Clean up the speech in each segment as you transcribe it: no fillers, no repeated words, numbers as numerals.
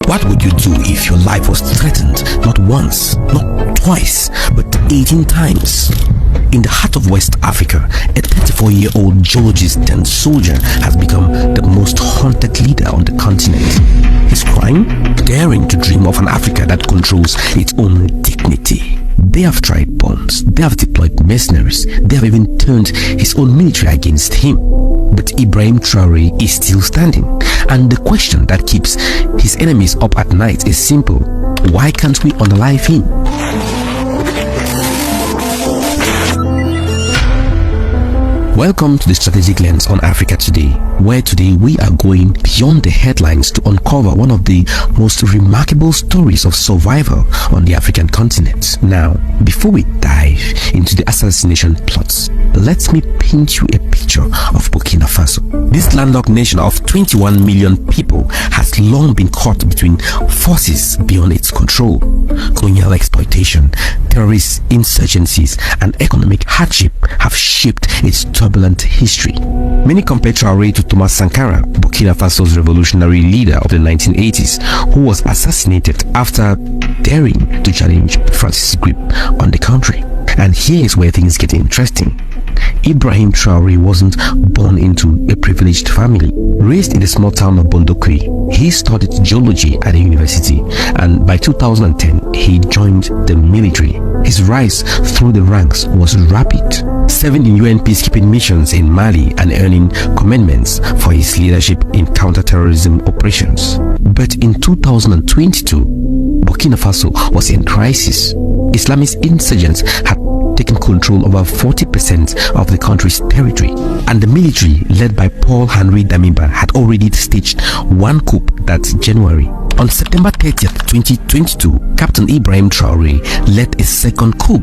What would you do if your life was threatened not once, not twice, but 18 times? In the heart of West Africa, a 34-year-old geologist and soldier has become the most haunted leader on the continent. His crime? Daring to dream of an Africa that controls its own dignity. They have tried bombs, they have deployed mercenaries, they have even turned his own military against him. But Ibrahim Traoré is still standing, and the question that keeps his enemies up at night is simple: why can't we unalive him? Welcome to the Strategic Lens on Africa Today, where today we are going beyond the headlines to uncover one of the most remarkable stories of survival on the African continent. Now, before we dive into the assassination plots, let me paint you a picture of Burkina Faso. This landlocked nation of 21 million people has long been caught between forces beyond its control. Colonial exploitation, terrorist insurgencies, and economic hardship have shaped its turbulent history. Many compare Traoré to Thomas Sankara, Burkina Faso's revolutionary leader of the 1980s, who was assassinated after daring to challenge France's grip on the country. And here is where things get interesting. Ibrahim Traoré wasn't born into a privileged family. Raised in the small town of Bondokri, he studied geology at the university, and by 2010 he joined the military. His rise through the ranks was rapid, serving in UN peacekeeping missions in Mali and earning commendments for his leadership in counter-terrorism operations. But in 2022, Burkina Faso was in crisis. Islamist insurgents had taken control over 40% of the country's territory, and the military, led by Paul-Henri Damiba, had already staged one coup that January. On September 30th, 2022, Captain Ibrahim Traoré led a second coup,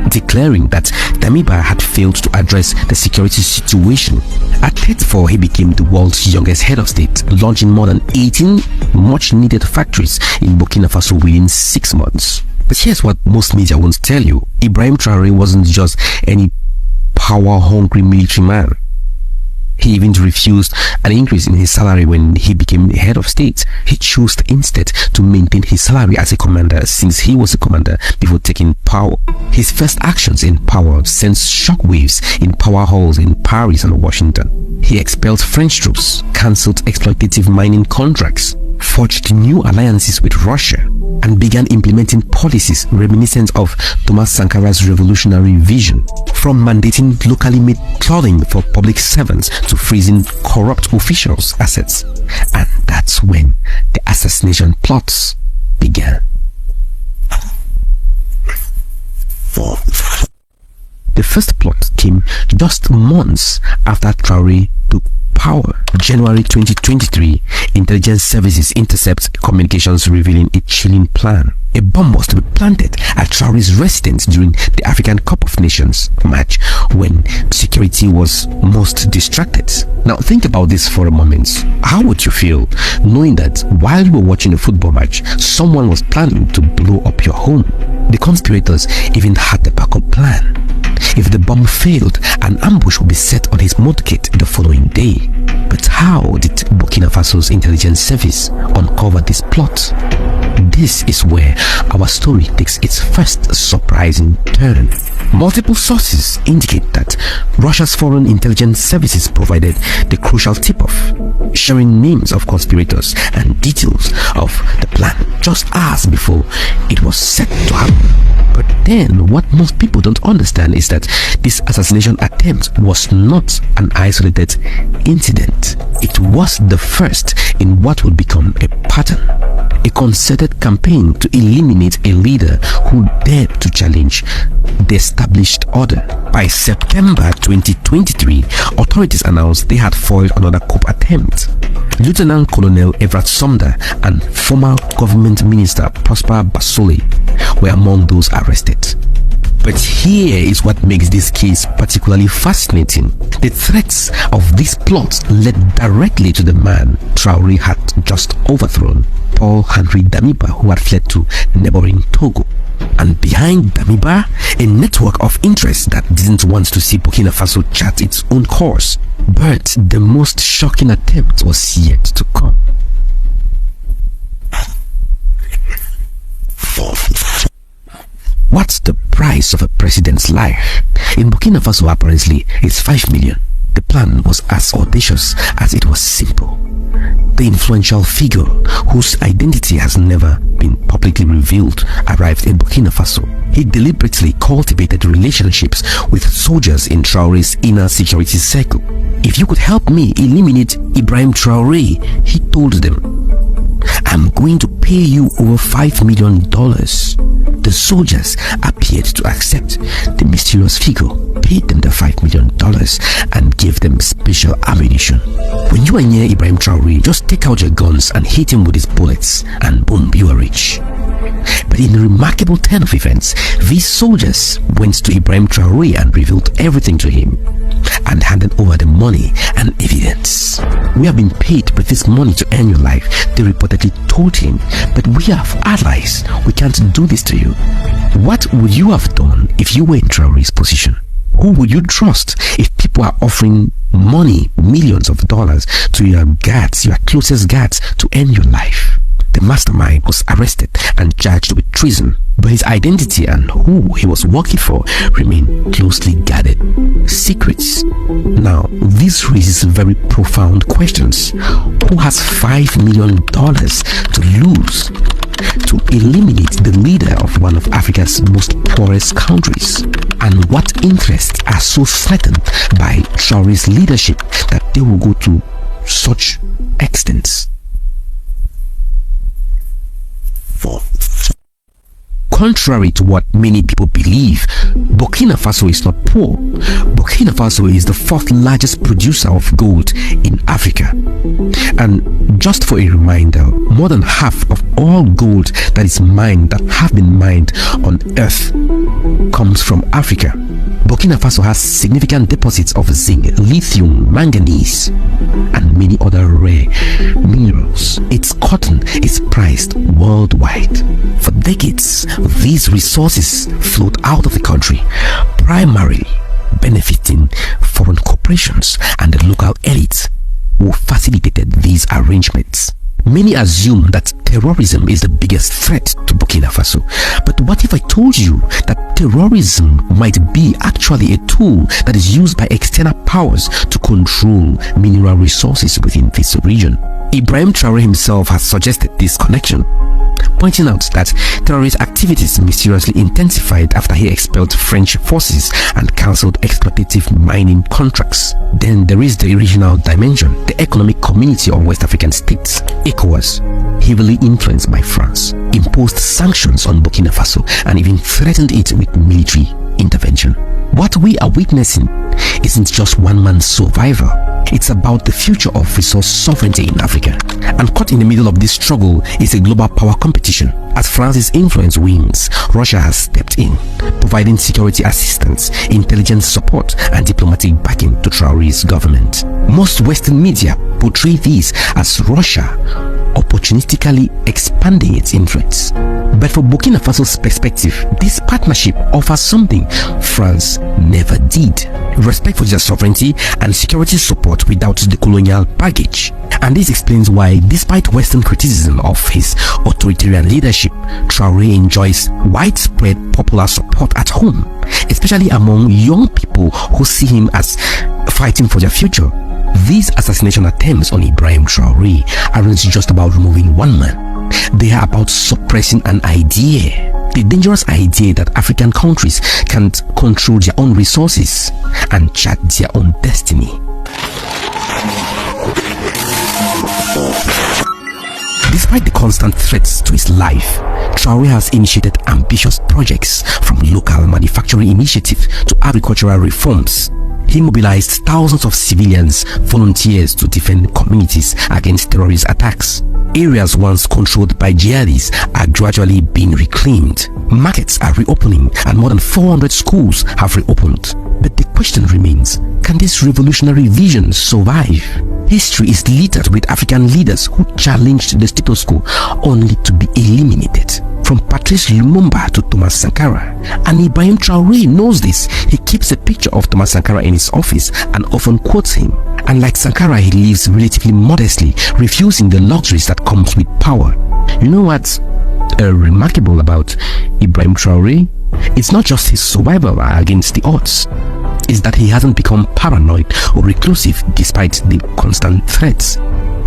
declaring that Damiba had failed to address the security situation. At 34, he became the world's youngest head of state, launching more than 18 much-needed factories in Burkina Faso within 6 months. But here's what most media won't tell you. Ibrahim Traoré wasn't just any power-hungry military man. He even refused an increase in his salary when he became head of state. He chose instead to maintain his salary as a commander, since he was a commander before taking power. His first actions in power sent shockwaves in power halls in Paris and Washington. He expelled French troops, cancelled exploitative mining contracts, forged new alliances with Russia, and began implementing policies reminiscent of Thomas Sankara's revolutionary vision, from mandating locally made clothing for public servants to freezing corrupt officials' assets. And that's when the assassination plots began. The first plot came just months after Traoré took power. January 2023, intelligence services intercept communications revealing a chilling plan. A bomb was to be planted at Traoré's residence during the African Cup of Nations match, when security was most distracted. Now think about this for a moment. How would you feel knowing that while you were watching a football match, someone was planning to blow up your home? The conspirators even had the backup plan. If the bomb failed, an ambush would be set on his motorcade the following day. But how did Burkina Faso's intelligence service uncover this plot? This is where our story takes its first surprising turn. Multiple sources indicate that Russia's foreign intelligence services provided the crucial tip-off, sharing names of conspirators and details of the plan just hours before it was set to happen. But then, what most people don't understand is that this assassination attempt was not an isolated incident. It was the first in what would become a pattern. A concerted campaign to eliminate a leader who dared to challenge the established order. By September 2023, authorities announced they had foiled another coup attempt. Lieutenant Colonel Everett Sumner and former government minister Prosper Basole were among those arrested. But here is what makes this case particularly fascinating. The threats of this plot led directly to the man Traoré had just overthrown, Paul-Henri Damiba, who had fled to neighboring Togo. And behind Damiba, a network of interests that didn't want to see Burkina Faso chart its own course. But the most shocking attempt was yet to come. What's the price of a president's life? In Burkina Faso, apparently, it's 5 million. The plan was as audacious as it was simple. The influential figure, whose identity has never been publicly revealed, arrived in Burkina Faso. He deliberately cultivated relationships with soldiers in Traoré's inner security circle. If you could help me eliminate Ibrahim Traoré, he told them, I'm going to pay you over $5 million. The soldiers appeared to accept. The mysterious figure paid them the $5 million and gave them special ammunition. When you are near Ibrahim Traoré, just take out your guns and hit him with his bullets, and boom, you are rich. But in a remarkable turn of events, these soldiers went to Ibrahim Traoré and revealed everything to him and handed over the money and evidence. We have been paid with this money to earn your life, they reportedly told him, but we have allies. We can't do this to you. What would you have done if you were in Traoré's position? Who would you trust if people are offering money, millions of dollars, to your guards, your closest guards, to end your life? The mastermind was arrested and charged with treason, but his identity and who he was working for remain closely guarded. Secrets. Now, this raises very profound questions. Who has $5 million to lose to eliminate the leader of one of Africa's most poorest countries? And what interests are so threatened by Traoré's leadership that they will go to such extents? Contrary to what many people believe, Burkina Faso is not poor. Burkina Faso is the 4th largest producer of gold in Africa. And just for a reminder, more than half of all gold that is mined, that have been mined on earth, comes from Africa. Burkina Faso has significant deposits of zinc, lithium, manganese, and many other rare minerals. Its cotton is prized worldwide. For decades, these resources flowed out of the country, primarily benefiting foreign corporations and the local elites who facilitated these arrangements. Many assume that terrorism is the biggest threat to Burkina Faso. But what if I told you that terrorism might be actually a tool that is used by external powers to control mineral resources within this region? Ibrahim Traoré himself has suggested this connection, pointing out that terrorist activities mysteriously intensified after he expelled French forces and cancelled exploitative mining contracts. Then there is the regional dimension. The Economic Community of West African States, ECOWAS, heavily influenced by France, imposed sanctions on Burkina Faso and even threatened it with military intervention. What we are witnessing isn't just one man's survival. It's about the future of resource sovereignty in Africa. And caught in the middle of this struggle is a global power competition. As France's influence wanes, Russia has stepped in, providing security assistance, intelligence support, and diplomatic backing to Traoré's government. Most Western media portray this as Russia opportunistically expanding its influence. But from Burkina Faso's perspective, this partnership offers something France never did: respect for their sovereignty and security support without the colonial baggage. And this explains why, despite Western criticism of his authoritarian leadership, Traoré enjoys widespread popular support at home, especially among young people who see him as fighting for their future. These assassination attempts on Ibrahim Traoré aren't just about removing one man. They are about suppressing an idea. The dangerous idea that African countries can't control their own resources and chart their own destiny. Despite the constant threats to his life, Traoré has initiated ambitious projects, from local manufacturing initiatives to agricultural reforms. He mobilized thousands of civilians, volunteers to defend communities against terrorist attacks. Areas once controlled by jihadis are gradually being reclaimed. Markets are reopening and more than 400 schools have reopened. But the question remains, can this revolutionary vision survive? History is littered with African leaders who challenged the status quo only to be eliminated. From Patrice Lumumba to Thomas Sankara. And Ibrahim Traoré knows this. He keeps a picture of Thomas Sankara in his office and often quotes him. And like Sankara, he lives relatively modestly, refusing the luxuries that comes with power. You know what? remarkable about Ibrahim Traoré is not just his survival against the odds, it's that he hasn't become paranoid or reclusive despite the constant threats.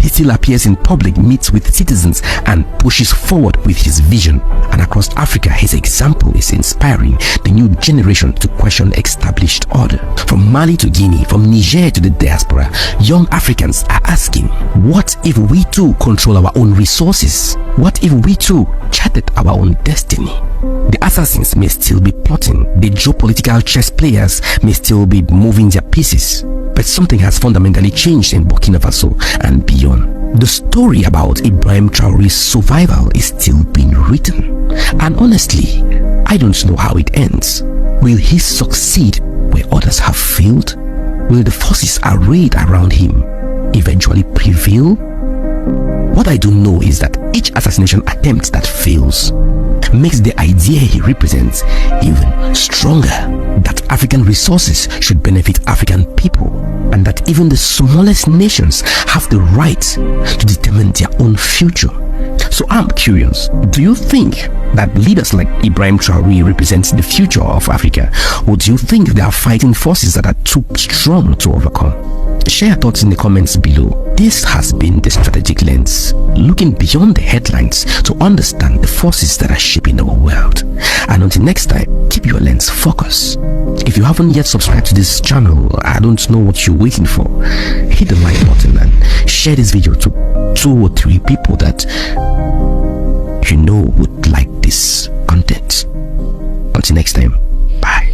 He still appears in public, meets with citizens, and pushes forward with his vision. And across Africa, his example is inspiring the new generation to question established order. From Mali to Guinea, from Niger to the diaspora, young Africans are asking, what if we too control our own resources? What if we too charted our own destiny? The assassins may still be plotting, the geopolitical chess players may still be moving their pieces, but something has fundamentally changed in Burkina Faso and beyond. The story about Ibrahim Traoré's survival is still being written, and honestly, I don't know how it ends. Will he succeed where others have failed? Will the forces arrayed around him eventually prevail? What I do know is that each assassination attempt that fails makes the idea he represents even stronger, that African resources should benefit African people, and that even the smallest nations have the right to determine their own future. So I'm curious, do you think that leaders like Ibrahim Traoré represent the future of Africa, or do you think they are fighting forces that are too strong to overcome? Share your thoughts in the comments below. This has been The Strategic Lens, looking beyond the headlines to understand the forces that are shaping our world. And until next time, keep your lens focused. If you haven't yet subscribed to this channel, I don't know what you're waiting for. Hit the like button and share this video to 2 or 3 people that you know would like this content. Until next time, bye.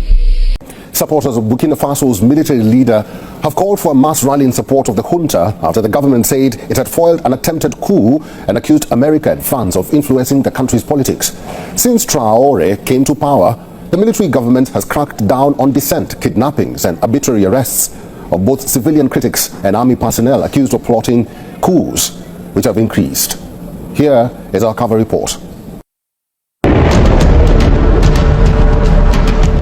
Supporters of Burkina Faso's military leader have called for a mass rally in support of the junta after the government said it had foiled an attempted coup and accused America and France of influencing the country's politics. Since Traoré came to power, the military government has cracked down on dissent, kidnappings and arbitrary arrests of both civilian critics and army personnel accused of plotting coups, which have increased. Here is our cover report.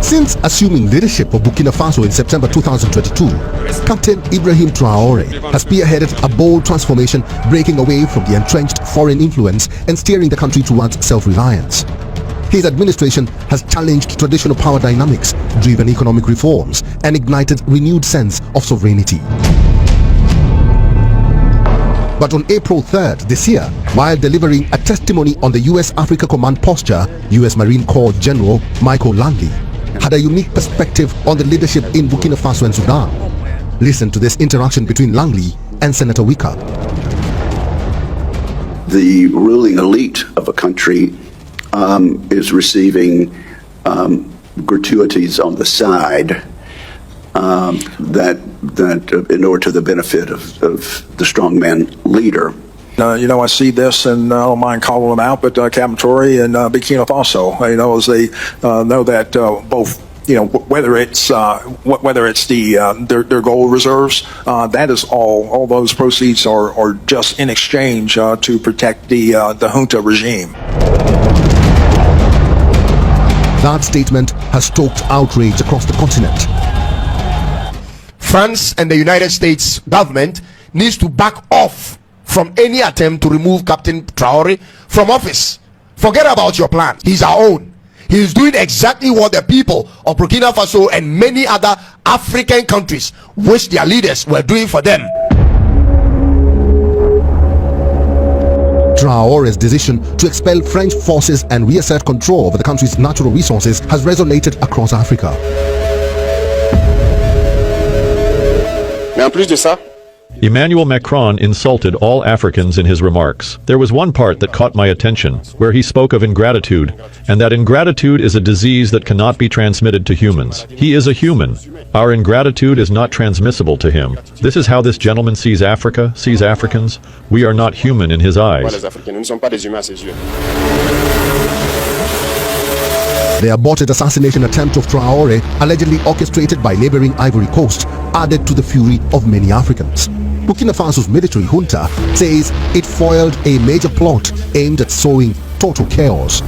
Since assuming leadership of Burkina Faso in September 2022, Captain Ibrahim Traoré has spearheaded a bold transformation, breaking away from the entrenched foreign influence and steering the country towards self-reliance. His administration has challenged traditional power dynamics, driven economic reforms, and ignited renewed sense of sovereignty. But on April 3rd this year, while delivering a testimony on the U.S. Africa Command posture, U.S. Marine Corps General Michael Langley had a unique perspective on the leadership in Burkina Faso and Sudan. Listen to this interaction between Langley and Senator Wika. The ruling elite of a country is receiving gratuities on the side that in order to the benefit of the strongman leader. I see this, and I don't mind calling them out, but Captain Traoré and Burkina Faso, as they know that both, whether it's their gold reserves, that is all those proceeds are just in exchange to protect the junta regime. That statement has stoked outrage across the continent. France and the United States government needs to back off from any attempt to remove Captain Traoré from office. Forget about your plan. He's our own. He is doing exactly what the people of Burkina Faso and many other African countries wish their leaders were doing for them. Traoré's decision to expel French forces and reassert control over the country's natural resources has resonated across Africa. Mais en plus de ça, Emmanuel Macron insulted all Africans in his remarks. There was one part that caught my attention, where he spoke of ingratitude, and that ingratitude is a disease that cannot be transmitted to humans. He is a human. Our ingratitude is not transmissible to him. This is how this gentleman sees Africa, sees Africans. We are not human in his eyes. The aborted assassination attempt of Traoré, allegedly orchestrated by neighboring Ivory Coast, added to the fury of many Africans. Burkina Faso's military junta says it foiled a major plot aimed at sowing total chaos.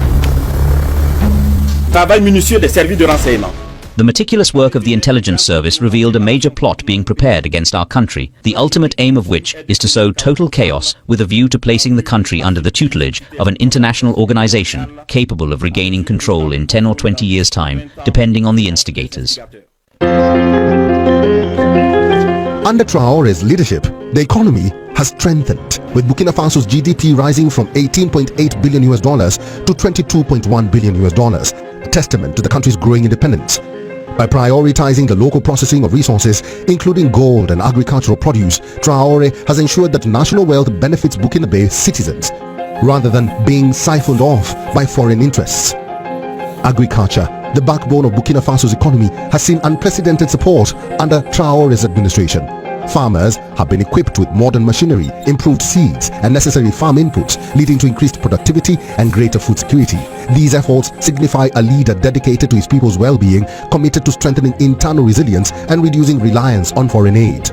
Travail minutieux des services de renseignement. The meticulous work of the intelligence service revealed a major plot being prepared against our country, the ultimate aim of which is to sow total chaos with a view to placing the country under the tutelage of an international organization capable of regaining control in 10 or 20 years' time, depending on the instigators. Under Traoré's leadership, the economy has strengthened, with Burkina Faso's GDP rising from $18.8 billion to $22.1 billion, a testament to the country's growing independence. By prioritizing the local processing of resources, including gold and agricultural produce, Traoré has ensured that national wealth benefits Burkinabe citizens, rather than being siphoned off by foreign interests. Agriculture, the backbone of Burkina Faso's economy, has seen unprecedented support under Traoré's administration. Farmers have been equipped with modern machinery, improved seeds, and necessary farm inputs, leading to increased productivity and greater food security. These efforts signify a leader dedicated to his people's well-being, committed to strengthening internal resilience and reducing reliance on foreign aid.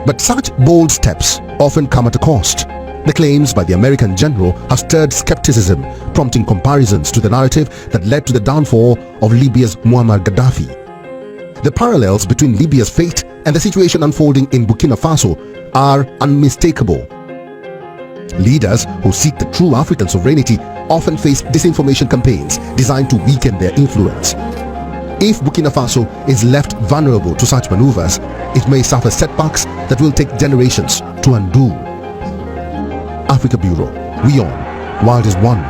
But such bold steps often come at a cost. The claims by the American general have stirred skepticism, prompting comparisons to the narrative that led to the downfall of Libya's Muammar Gaddafi. The parallels between Libya's fate and the situation unfolding in Burkina Faso are unmistakable. Leaders who seek the true African sovereignty often face disinformation campaigns designed to weaken their influence. If Burkina Faso is left vulnerable to such maneuvers, it may suffer setbacks that will take generations to undo. Africa Bureau, we own, Wild is one.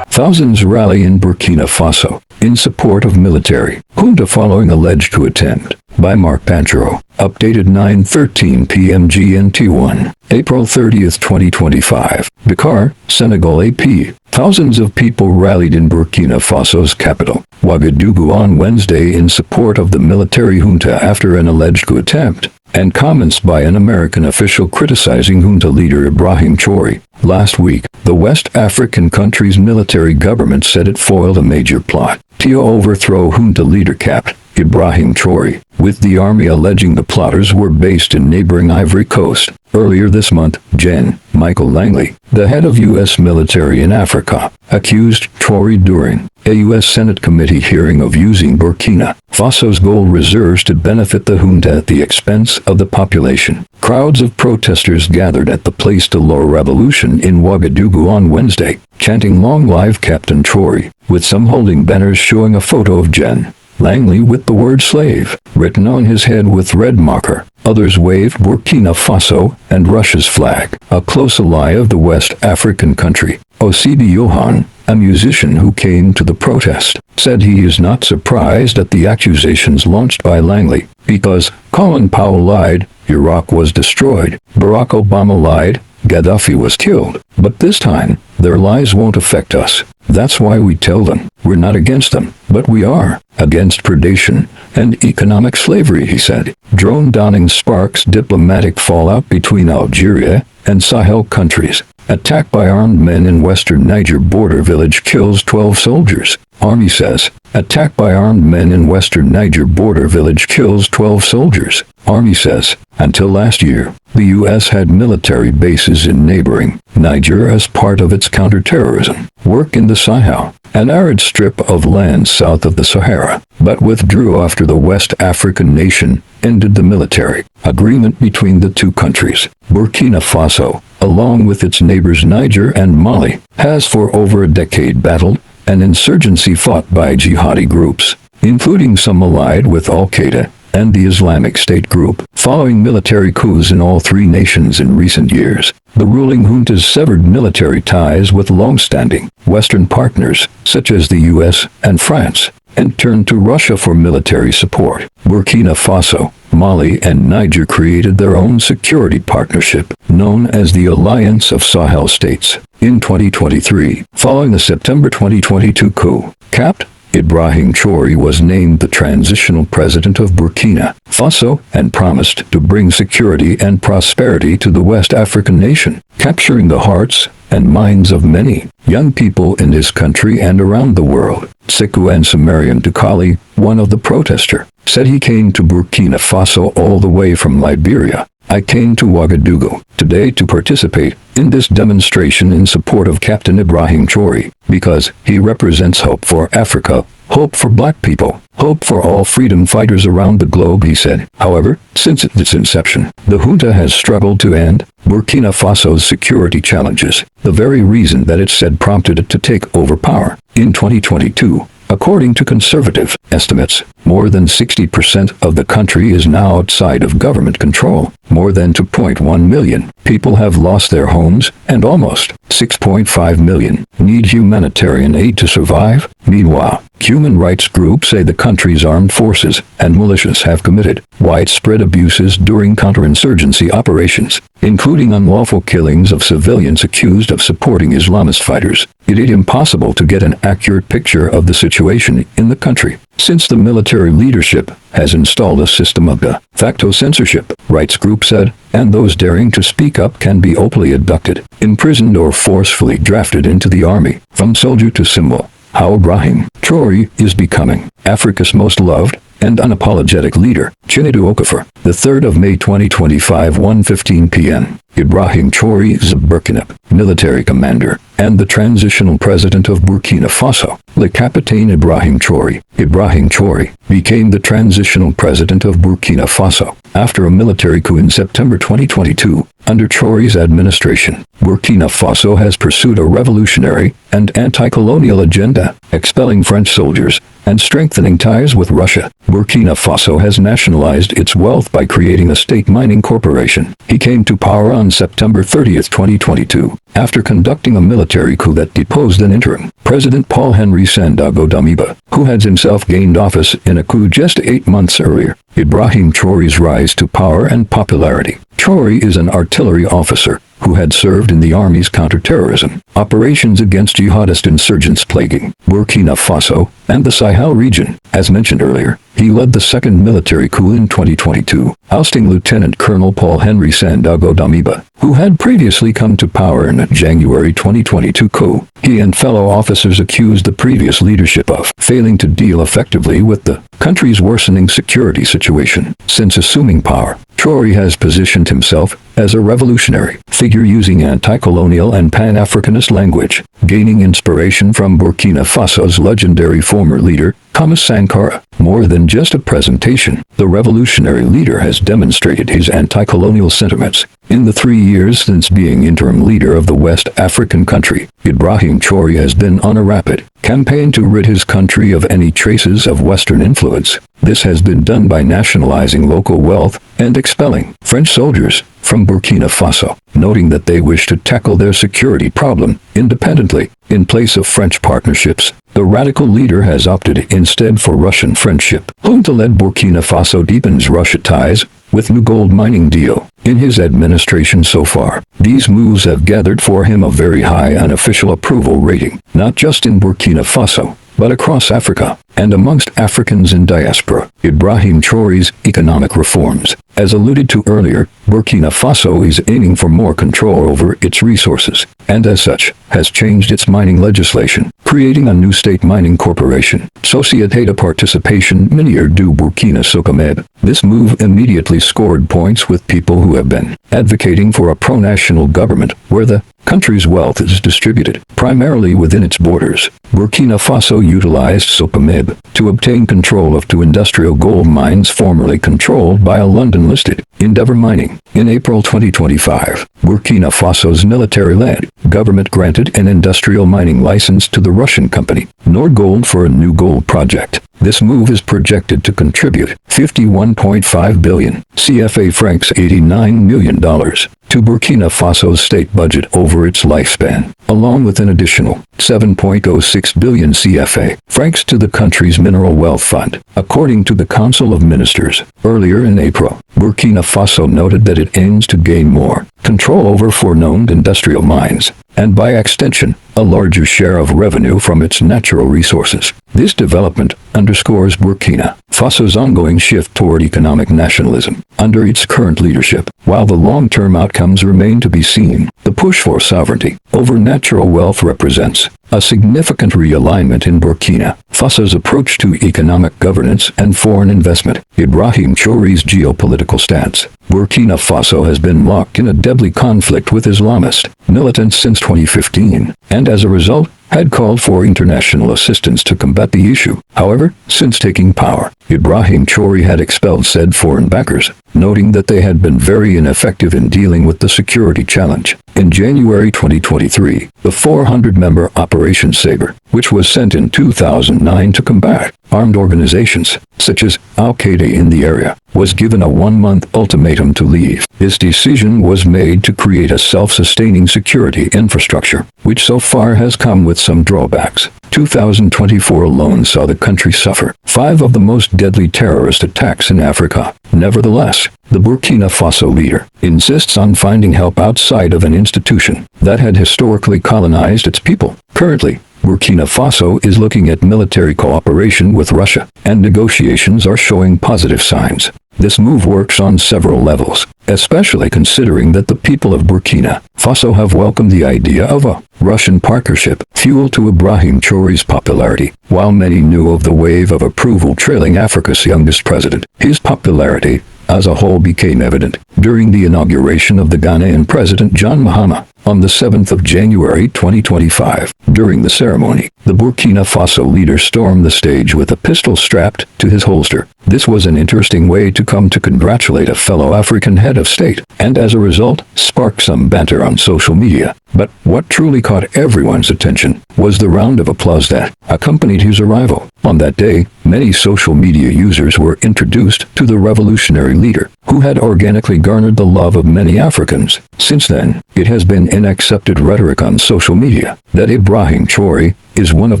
Thousands rally in Burkina Faso in support of military junta following alleged coup attempt. By Mark Pantro. Updated 9:13 p.m. GMT1, April 30th, 2025. Dakar, Senegal AP. Thousands of people rallied in Burkina Faso's capital, Ouagadougou, on Wednesday in support of the military junta after an alleged coup attempt, and comments by an American official criticizing junta leader Ibrahim Traoré. Last week, the West African country's military government said it foiled a major plot to overthrow junta leader Capt. Ibrahim Traoré, with the army alleging the plotters were based in neighboring Ivory Coast. Earlier this month, Gen. Michael Langley, the head of U.S. military in Africa, accused Traoré during a U.S. Senate committee hearing of using Burkina Faso's gold reserves to benefit the junta at the expense of the population. Crowds of protesters gathered at the Place de la Revolution in Ouagadougou on Wednesday, chanting "Long Live Captain Traoré," with some holding banners showing a photo of Gen. Langley with the word slave written on his head with red marker. Others waved Burkina Faso and Russia's flag, a close ally of the West African country. Osibi Yohan, a musician who came to the protest, said he is not surprised at the accusations launched by Langley, because Colin Powell lied, Iraq was destroyed, Barack Obama lied, Gaddafi was killed. But this time, their lies won't affect us. That's why we tell them, we're not against them, but we are against predation and economic slavery, he said. Drone downing sparks diplomatic fallout between Algeria and Sahel countries. Attack by armed men in western Niger border village kills 12 soldiers. Army says. Attack by armed men in western Niger border village kills 12 soldiers. Army says. Until last year, the U.S. had military bases in neighboring Niger as part of its counterterrorism work in the Sahel, an arid strip of land south of the Sahara, but withdrew after the West African nation ended the military agreement between the two countries. Burkina Faso, along with its neighbors Niger and Mali, has for over a decade battled an insurgency fought by jihadi groups, including some allied with Al-Qaeda and the Islamic State group, following military coups in all three nations in recent years. The ruling juntas severed military ties with long-standing Western partners, such as the U.S. and France, and turned to Russia for military support. Burkina Faso, Mali, and Niger created their own security partnership, known as the Alliance of Sahel States, in 2023. Following the September 2022 coup, Capt. Ibrahim Traoré was named the transitional president of Burkina Faso and promised to bring security and prosperity to the West African nation, capturing the hearts and minds of many young people in this country and around the world. Sekou Nsumerian Dukali, one of the protesters, said he came to Burkina Faso all the way from Liberia I came to Ouagadougou today to participate in this demonstration in support of Captain Ibrahim Traoré, because he represents hope for Africa, hope for black people, hope for all freedom fighters around the globe, he said. However, since its inception, the junta has struggled to end Burkina Faso's security challenges, the very reason that it said prompted it to take over power. In 2022, according to conservative estimates, more than 60% of the country is now outside of government control. More than 2.1 million people have lost their homes, and almost 6.5 million need humanitarian aid to survive. Meanwhile, human rights groups say the country's armed forces and militias have committed widespread abuses during counterinsurgency operations, including unlawful killings of civilians accused of supporting Islamist fighters. It is impossible to get an accurate picture of the situation in the country, since the military leadership has installed a system of de facto censorship, rights group said, and those daring to speak up can be openly abducted, imprisoned or forcefully drafted into the army. From soldier to symbol, how Ibrahim Traoré is becoming Africa's most loved and unapologetic leader. Chinedu Okafor, the 3rd of May 2025, 1:15 p.m. Ibrahim Traoré is a Burkina military commander and the transitional president of Burkina Faso. Le Capitaine Ibrahim Traoré. Ibrahim Traoré became the transitional president of Burkina Faso after a military coup in September 2022. Under Traoré's administration, Burkina Faso has pursued a revolutionary and anti-colonial agenda, expelling French soldiers and strengthening ties with Russia. Burkina Faso has nationalized its wealth by creating a state mining corporation. He came to power on September 30, 2022, after conducting a military coup that deposed an interim President Paul-Henri Sandaogo Damiba, who had himself gained office in a coup just 8 months earlier. Ibrahim Traoré's rise to power and popularity. Traoré is an artillery officer who had served in the army's counterterrorism operations against jihadist insurgents plaguing Burkina Faso and the Sahel region. As mentioned earlier, he led the second military coup in 2022, ousting Lieutenant Colonel Paul-Henri Sandaogo Damiba, who had previously come to power in a January 2022 coup. He and fellow officers accused the previous leadership of failing to deal effectively with the country's worsening security situation. Since assuming power, Traoré has positioned himself as a revolutionary figure using anti-colonial and pan-Africanist language, gaining inspiration from Burkina Faso's legendary former leader, Thomas Sankara. More than just a presentation, the revolutionary leader has demonstrated his anti-colonial sentiments. In the 3 years since being interim leader of the West African country, Ibrahim Traoré has been on a rapid campaign to rid his country of any traces of Western influence. This has been done by nationalizing local wealth and expelling French soldiers from Burkina Faso, noting that they wish to tackle their security problem independently. In place of French partnerships, the radical leader has opted instead for Russian friendship. Junta-led Burkina Faso deepens Russia ties with new gold mining deal. In his administration so far, these moves have gathered for him a very high unofficial approval rating, not just in Burkina Faso, but across Africa and amongst Africans in diaspora. Ibrahim Traoré's economic reforms. As alluded to earlier, Burkina Faso is aiming for more control over its resources, and as such, has changed its mining legislation, creating a new state mining corporation, Société de Participation Minière du Burkina Socomeb. This move immediately scored points with people who have been advocating for a pro-national government where the country's wealth is distributed primarily within its borders. Burkina Faso utilized Socomeb to obtain control of two industrial gold mines formerly controlled by a London-listed Endeavour Mining. In April 2025, Burkina Faso's military-led government granted an industrial mining license to the Russian company Nordgold for a new gold project. This move is projected to contribute 51.5 billion CFA francs $89 million to Burkina Faso's state budget over its lifespan, along with an additional 7.06 billion CFA francs to the country's mineral wealth fund, according to the Council of Ministers. Earlier in April, Burkina Faso noted that it aims to gain more control over foreknown industrial mines, and by extension, a larger share of revenue from its natural resources. This development underscores Burkina Faso's ongoing shift toward economic nationalism under its current leadership. While the long-term outcomes remain to be seen, the push for sovereignty over natural wealth represents a significant realignment in Burkina Faso's approach to economic governance and foreign investment. Ibrahim Traoré's geopolitical stance. Burkina Faso has been locked in a deadly conflict with Islamist militants since 2015, and as a result, had called for international assistance to combat the issue. However, since taking power, Ibrahim Traoré had expelled said foreign backers, noting that they had been very ineffective in dealing with the security challenge. In January 2023, the 400-member Operation Sabre, which was sent in 2009 to combat armed organizations such as Al-Qaeda in the area, was given a 1-month ultimatum to leave. This decision was made to create a self-sustaining security infrastructure, which so far has come with some drawbacks. 2024 alone saw the country suffer 5 of the most deadly terrorist attacks in Africa. Nevertheless, the Burkina Faso leader insists on finding help outside of an institution that had historically colonized its people. Currently, Burkina Faso is looking at military cooperation with Russia, and negotiations are showing positive signs. This move works on several levels, especially considering that the people of Burkina Faso have welcomed the idea of a Russian partnership, fuel to Ibrahim Traoré's popularity. While many knew of the wave of approval trailing Africa's youngest president, his popularity as a whole became evident during the inauguration of the Ghanaian President John Mahama on the 7th of January 2025. During the ceremony, the Burkina Faso leader stormed the stage with a pistol strapped to his holster. This was an interesting way to come to congratulate a fellow African head of state, and as a result, sparked some banter on social media. But what truly caught everyone's attention was the round of applause that accompanied his arrival. On that day, many social media users were introduced to the revolutionary leader, who had organically garnered the love of many Africans. Since then, it has been an accepted rhetoric on social media that Ibrahim Traoré is one of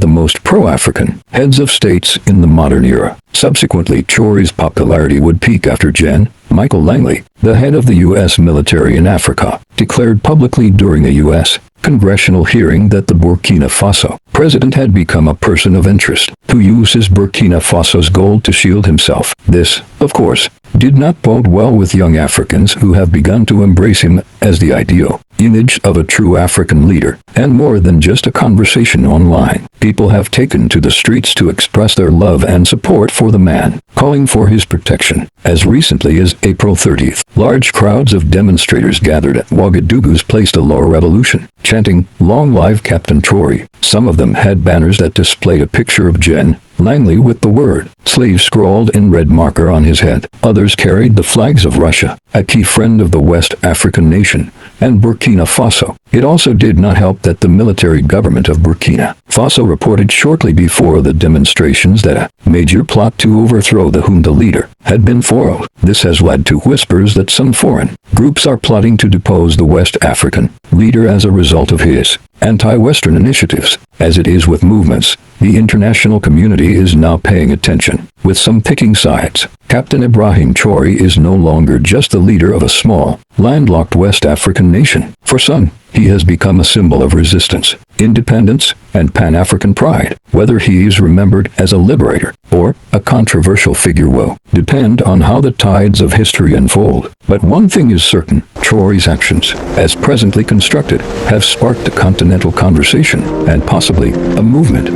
the most pro-African heads of states in the modern era. Subsequently, Traoré's popularity would peak after Gen. Michael Langley, the head of the U.S. military in Africa, declared publicly during a U.S. congressional hearing that the Burkina Faso president had become a person of interest who uses Burkina Faso's gold to shield himself. This, of course, did not bode well with young Africans who have begun to embrace him as the ideal image of a true African leader, and more than just a conversation online. People have taken to the streets to express their love and support for the man, calling for his protection. As recently as April 30th, large crowds of demonstrators gathered at Ouagadougou's Place de la Revolution, chanting, "Long live Captain Traoré." Some of them had banners that displayed a picture of Gen. Langley with the word slave scrawled in red marker on his head. Others carried the flags of Russia, a key friend of the West African nation, and Burkina Faso. It also did not help that the military government of Burkina Faso reported shortly before the demonstrations that a major plot to overthrow the junta leader had been foiled. This has led to whispers that some foreign groups are plotting to depose the West African leader as a result of his anti-Western initiatives. As it is with movements, the international community is now paying attention, with some picking sides. Captain Ibrahim Traoré is no longer just the leader of a small, landlocked West African nation. For some, he has become a symbol of resistance, independence, and Pan-African pride. Whether he is remembered as a liberator or a controversial figure will depend on how the tides of history unfold. But one thing is certain: Traoré's actions, as presently constructed, have sparked a continental conversation and possibly a movement.